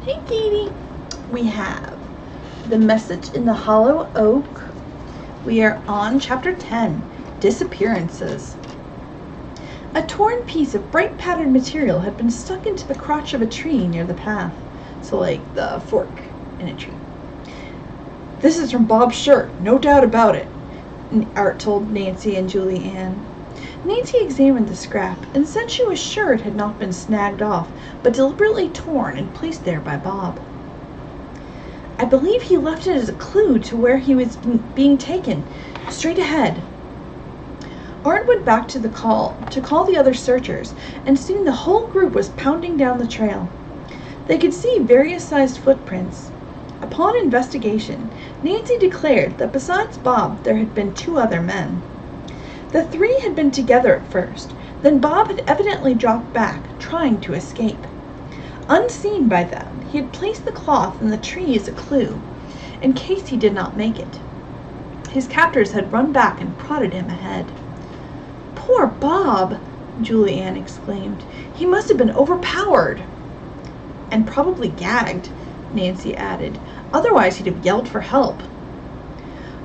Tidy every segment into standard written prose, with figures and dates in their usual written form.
Hey, Katie. We have The Message in the Hollow Oak. We are on Chapter 10, Disappearances. A torn piece of bright patterned material had been stuck into the crotch of a tree near the path. So, like the fork in a tree. This is from Bob's shirt, no doubt about it, Art told Nancy and Julie Ann. Nancy examined the scrap and said she was sure it had not been snagged off, but deliberately torn and placed there by Bob. I believe he left it as a clue to where he was being taken, straight ahead. Art went back to call the other searchers, and soon the whole group was pounding down the trail. They could see various sized footprints. Upon investigation, Nancy declared that besides Bob there had been 2 other men. The 3 had been together at first, then Bob had evidently dropped back, trying to escape. Unseen by them, he had placed the cloth in the tree as a clue, in case he did not make it. His captors had run back and prodded him ahead. "Poor Bob!" Julie Ann exclaimed. "He must have been overpowered." "And probably gagged," Nancy added. "Otherwise he'd have yelled for help."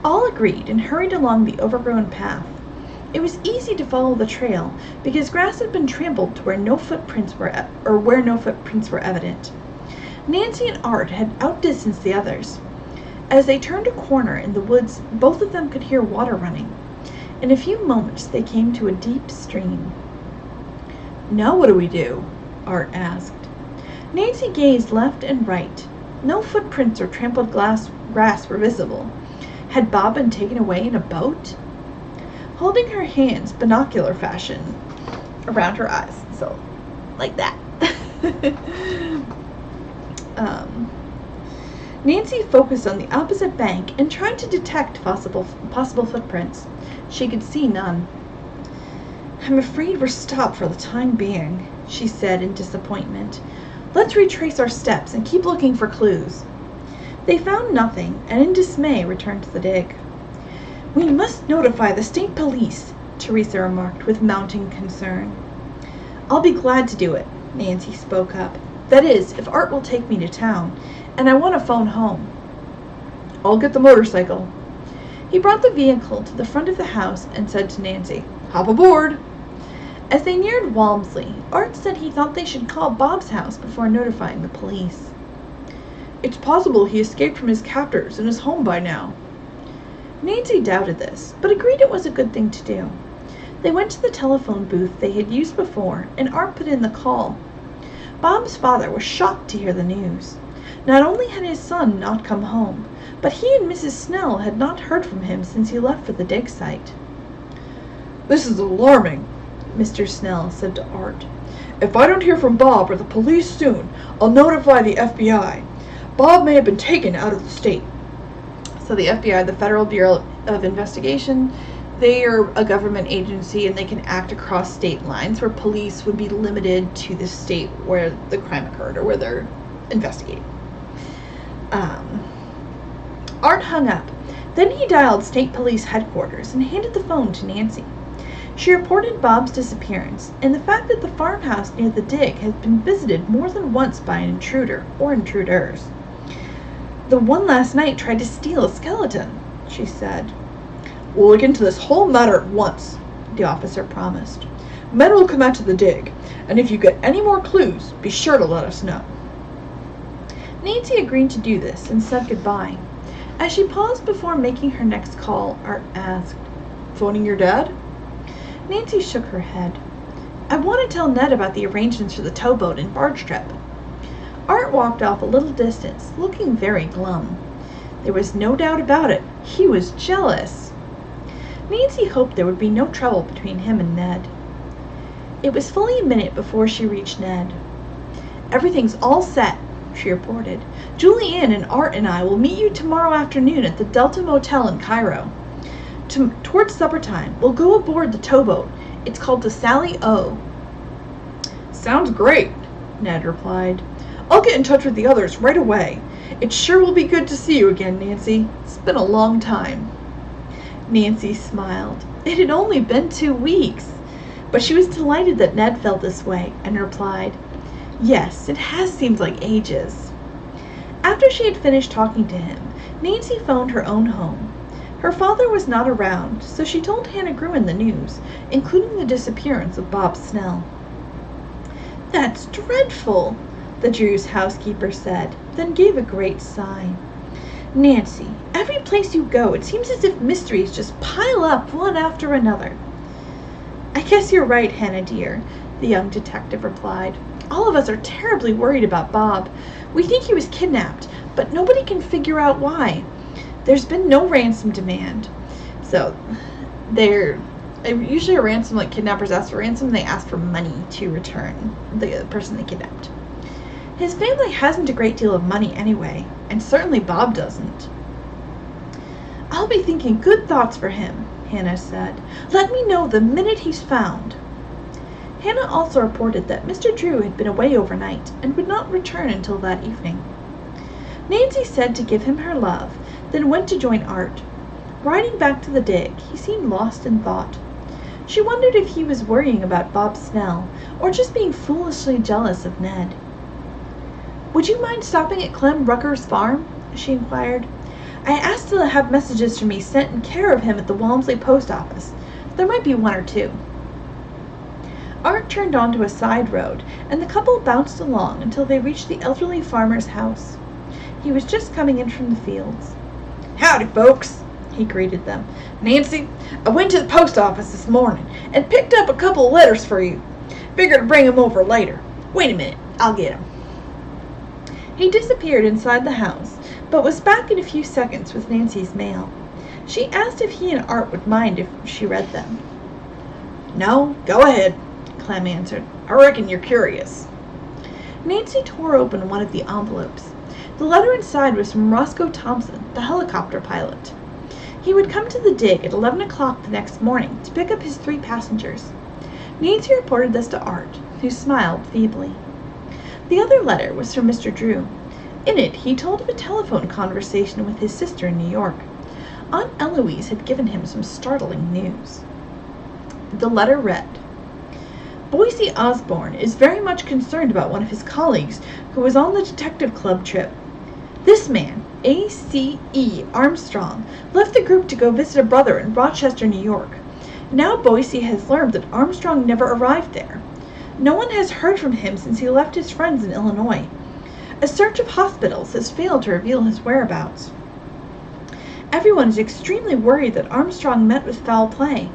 All agreed and hurried along the overgrown path. It was easy to follow the trail because grass had been trampled to where no footprints were evident. Nancy and Art had outdistanced the others. As they turned a corner in the woods, both of them could hear water running. In a few moments they came to a deep stream. "Now what do we do?" Art asked. Nancy gazed left and right. No footprints or trampled grass were visible. Had Bob been taken away in a boat? Holding her hands binocular fashion around her eyes, so like that. Nancy focused on the opposite bank and tried to detect possible footprints. She could see none. "I'm afraid we're stopped for the time being," she said in disappointment. "Let's retrace our steps and keep looking for clues." They found nothing, and in dismay returned to the dig. "We must notify the state police," Teresa remarked with mounting concern. "I'll be glad to do it," Nancy spoke up. "That is, if Art will take me to town, and I want to phone home." "I'll get the motorcycle." He brought the vehicle to the front of the house and said to Nancy, "Hop aboard." As they neared Walmsley, Art said he thought they should call Bob's house before notifying the police. "It's possible he escaped from his captors and is home by now." Nancy doubted this, but agreed it was a good thing to do. They went to the telephone booth they had used before, and Art put in the call. Bob's father was shocked to hear the news. Not only had his son not come home, but he and Mrs. Snell had not heard from him since he left for the dig site. "This is alarming," Mr. Snell said to Art. "If I don't hear from Bob or the police soon, I'll notify the FBI. Bob may have been taken out of the state." So the FBI, the Federal Bureau of Investigation, they are a government agency and they can act across state lines, where police would be limited to the state where the crime occurred or where they're investigating. Art hung up. Then he dialed state police headquarters and handed the phone to Nancy. She reported Bob's disappearance and the fact that the farmhouse near the dig had been visited more than once by an intruder or intruders. "The one last night tried to steal a skeleton," she said. "We'll look into this whole matter at once," the officer promised. "Men will come out to the dig, and if you get any more clues, be sure to let us know." Nancy agreed to do this and said goodbye. As she paused before making her next call, Art asked, "Phoning your dad?" Nancy shook her head. "I want to tell Ned about the arrangements for the towboat and barge trip." Art walked off a little distance, looking very glum. There was no doubt about it. He was jealous. Nancy hoped there would be no trouble between him and Ned. It was fully a minute before she reached Ned. "Everything's all set," she reported. "Julie Ann and Art and I will meet you tomorrow afternoon at the Delta Motel in Cairo. Towards supper time, we'll go aboard the towboat. It's called the Sally O." "Sounds great," Ned replied. "I'll get in touch with the others right away. It sure will be good to see you again, Nancy. It's been a long time." Nancy smiled. It had only been 2 weeks. But she was delighted that Ned felt this way and replied, "Yes, it has seemed like ages." After she had finished talking to him, Nancy phoned her own home. Her father was not around, so she told Hannah Gruen the news, including the disappearance of Bob Snell. "That's dreadful," the Drews' housekeeper said, then gave a great sigh. "Nancy, every place you go, it seems as if mysteries just pile up one after another." "I guess you're right, Hannah dear," the young detective replied. "All of us are terribly worried about Bob. We think he was kidnapped, but nobody can figure out why. There's been no ransom demand." So, usually a ransom, like kidnappers ask for ransom, they ask for money to return the person they kidnapped. "His family hasn't a great deal of money anyway, and certainly Bob doesn't." "I'll be thinking good thoughts for him," Hannah said. "Let me know the minute he's found." Hannah also reported that Mr. Drew had been away overnight and would not return until that evening. Nancy said to give him her love, then went to join Art. Riding back to the dig, he seemed lost in thought. She wondered if he was worrying about Bob Snell, or just being foolishly jealous of Ned. "Would you mind stopping at Clem Rucker's farm?" she inquired. "I asked to have messages for me sent in care of him at the Walmsley post office. There might be one or two." Art turned onto a side road, and the couple bounced along until they reached the elderly farmer's house. He was just coming in from the fields. "Howdy, folks," he greeted them. "Nancy, I went to the post office this morning and picked up a couple of letters for you. Figured to bring 'em over later. Wait a minute, I'll get 'em." He disappeared inside the house, but was back in a few seconds with Nancy's mail. She asked if he and Art would mind if she read them. "No, go ahead," Clem answered. "I reckon you're curious." Nancy tore open one of the envelopes. The letter inside was from Roscoe Thompson, the helicopter pilot. He would come to the dig at 11 o'clock the next morning to pick up his 3 passengers. Nancy reported this to Art, who smiled feebly. The other letter was from Mr. Drew. In it, he told of a telephone conversation with his sister in New York. Aunt Eloise had given him some startling news. The letter read, "Boise Osborne is very much concerned about one of his colleagues who was on the detective club trip. This man, A.C.E. Armstrong, left the group to go visit a brother in Rochester, New York. Now Boise has learned that Armstrong never arrived there. No one has heard from him since he left his friends in Illinois. A search of hospitals has failed to reveal his whereabouts. Everyone is extremely worried that Armstrong met with foul play.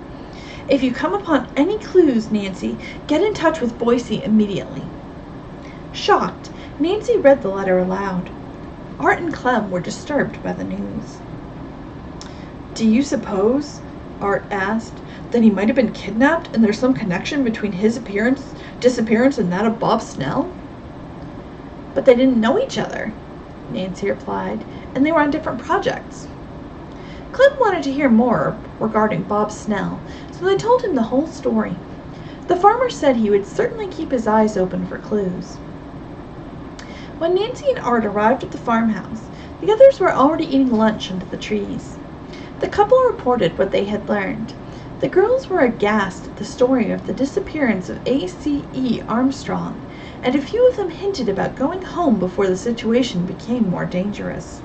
If you come upon any clues, Nancy, get in touch with Boise immediately." Shocked, Nancy read the letter aloud. Art and Clem were disturbed by the news. "Do you suppose," Art asked, "that he might have been kidnapped and there's some connection between his disappearance and that of Bob Snell?" "But they didn't know each other," Nancy replied, "and they were on different projects." Clem wanted to hear more regarding Bob Snell, so they told him the whole story. The farmer said he would certainly keep his eyes open for clues. When Nancy and Art arrived at the farmhouse, the others were already eating lunch under the trees. The couple reported what they had learned. The girls were aghast at the story of the disappearance of A.C.E. Armstrong, and a few of them hinted about going home before the situation became more dangerous.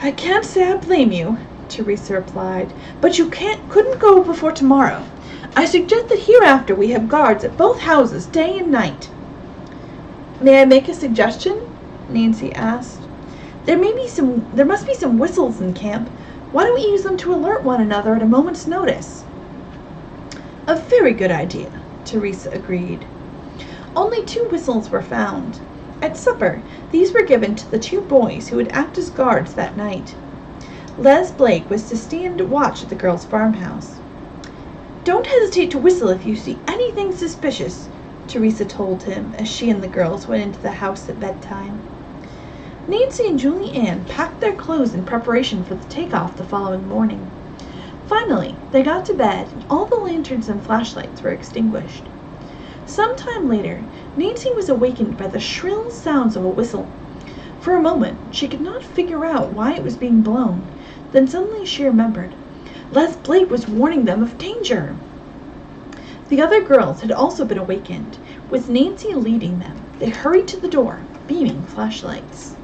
"I can't say I blame you," Teresa replied, "but you couldn't go before tomorrow. I suggest that hereafter we have guards at both houses day and night." "May I make a suggestion?" Nancy asked. There must be some whistles in camp. Why don't we use them to alert one another at a moment's notice?" "A very good idea," Teresa agreed. Only 2 whistles were found. At supper, these were given to the 2 boys who would act as guards that night. Les Blake was to stand watch at the girls' farmhouse. "Don't hesitate to whistle if you see anything suspicious," Teresa told him as she and the girls went into the house at bedtime. Nancy and Julie Ann packed their clothes in preparation for the takeoff the following morning. Finally, they got to bed and all the lanterns and flashlights were extinguished. Some time later, Nancy was awakened by the shrill sounds of a whistle. For a moment, she could not figure out why it was being blown. Then suddenly she remembered. Les Blake was warning them of danger. The other girls had also been awakened. With Nancy leading them, they hurried to the door. beaming flashlights.